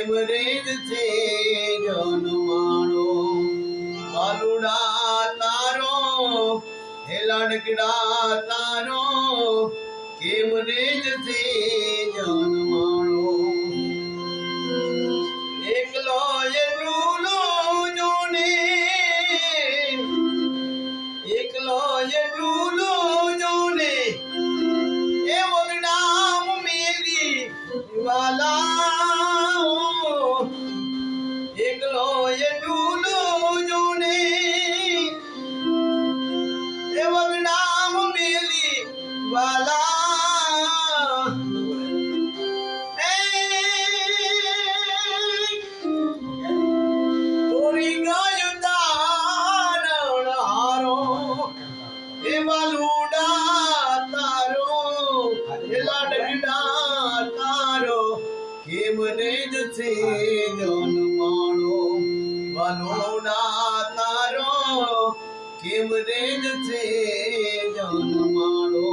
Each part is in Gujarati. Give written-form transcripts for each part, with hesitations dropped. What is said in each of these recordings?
કેમ રેજ છે જન્માણો બાલુડા તારો હે લાડકડા તારો કેમ રેજ છે જન્માણો એકલો એ ડૂલો જોને એકલો એ ડૂલો જોને એ વગડામ મેલી વાલા એકલો એ ડૂલો જોને એ વગડામ મેલી વાલા તોરી ગયો તારણ હારો એ બાલુડા તારો એ લાડકડા તારો કેમ રેજ છે જન્માણો બાલુડા તારો કેમ રેજ છે જન્માણો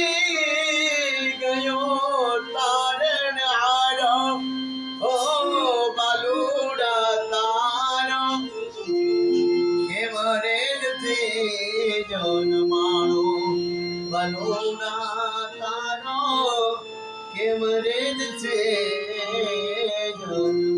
તોડી ગયો તારણ હારો ઓ બાલુડા તારો કેમ રેજ છે જન્માણો બાલુડા તારો કેમ રેજ છે જન્માણો